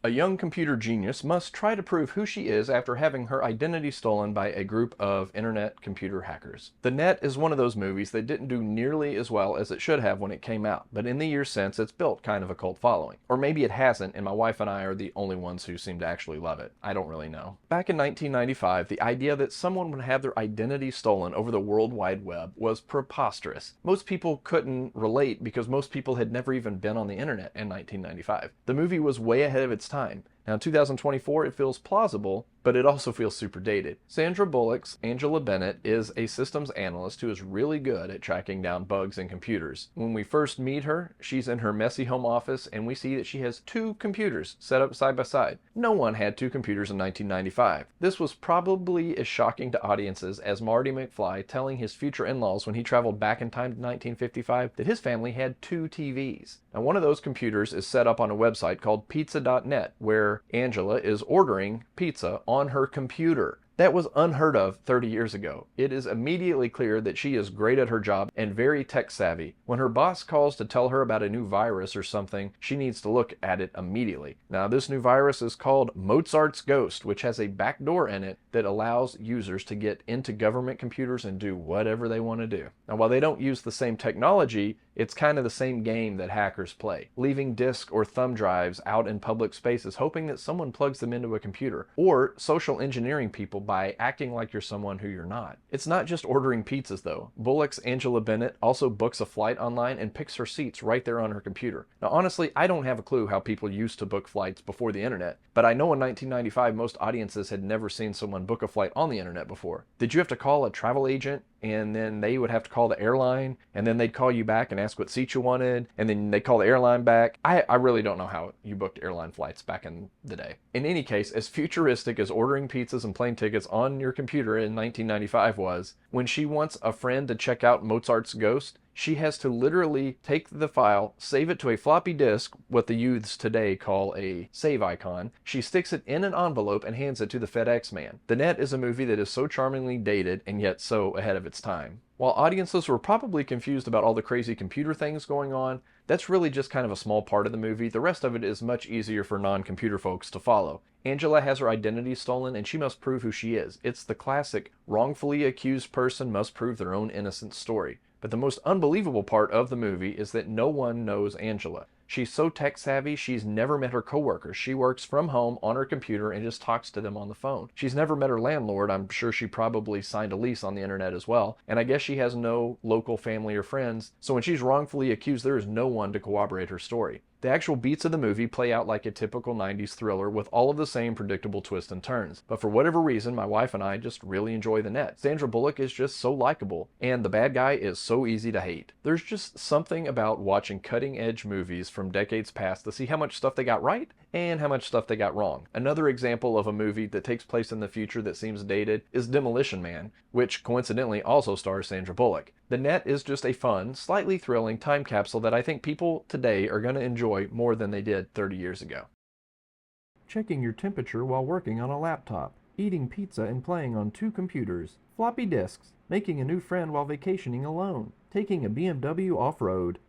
A young computer genius must try to prove who she is after having her identity stolen by a group of internet computer hackers. The Net is one of those movies that didn't do nearly as well as it should have when it came out, but in the years since, it's built kind of a cult following. Or maybe it hasn't, and my wife and I are the only ones who seem to actually love it. I don't really know. Back in 1995, the idea that someone would have their identity stolen over the World Wide Web was preposterous. Most people couldn't relate because most people had never even been on the internet in 1995. The movie was way ahead of its time. Now, in 2024, it feels plausible, but it also feels super dated. Sandra Bullock's Angela Bennett is a systems analyst who is really good at tracking down bugs in computers. When we first meet her, she's in her messy home office, and we see that she has two computers set up side by side. No one had two computers in 1995. This was probably as shocking to audiences as Marty McFly telling his future in-laws when he traveled back in time to 1955 that his family had two TVs. Now, one of those computers is set up on a website called pizza.net, where Angela is ordering pizza on her computer. That was unheard of 30 years ago. It is immediately clear that she is great at her job and very tech savvy. When her boss calls to tell her about a new virus or something, she needs to look at it immediately. Now, this new virus is called Mozart's Ghost, which has a backdoor in it that allows users to get into government computers and do whatever they want to do. Now, while they don't use the same technology, it's kind of the same game that hackers play, leaving disk or thumb drives out in public spaces hoping that someone plugs them into a computer, or social engineering people by acting like you're someone who you're not. It's not just ordering pizzas though. Bullock's Angela Bennett also books a flight online and picks her seats right there on her computer. Now honestly, I don't have a clue how people used to book flights before the internet, but I know in 1995 most audiences had never seen someone book a flight on the internet before. Did you have to call a travel agent, and then they would have to call the airline, and then they'd call you back and ask what seat you wanted, and then they'd call the airline back? I really don't know how you booked airline flights back in the day. In any case, as futuristic as ordering pizzas and plane tickets on your computer in 1995 was, when she wants a friend to check out Mozart's Ghost, she has to literally take the file, save it to a floppy disk, what the youths today call a save icon. She sticks it in an envelope and hands it to the FedEx man. The Net is a movie that is so charmingly dated and yet so ahead of its time. While audiences were probably confused about all the crazy computer things going on, that's really just kind of a small part of the movie. The rest of it is much easier for non-computer folks to follow. Angela has her identity stolen and she must prove who she is. It's the classic wrongfully accused person must prove their own innocent story. But the most unbelievable part of the movie is that no one knows Angela. She's so tech savvy, she's never met her coworkers. She works from home on her computer and just talks to them on the phone. She's never met her landlord. I'm sure she probably signed a lease on the internet as well. And I guess she has no local family or friends. So when she's wrongfully accused, there is no one to corroborate her story. The actual beats of the movie play out like a typical 90s thriller with all of the same predictable twists and turns. But for whatever reason, my wife and I just really enjoy The Net. Sandra Bullock is just so likable, and the bad guy is so easy to hate. There's just something about watching cutting-edge movies from decades past to see how much stuff they got right and how much stuff they got wrong. Another example of a movie that takes place in the future that seems dated is Demolition Man, which coincidentally also stars Sandra Bullock. The Net is just a fun, slightly thrilling time capsule that I think people today are going to enjoy more than they did 30 years ago. Checking your temperature while working on a laptop, eating pizza and playing on two computers, floppy disks, making a new friend while vacationing alone, taking a BMW off-road,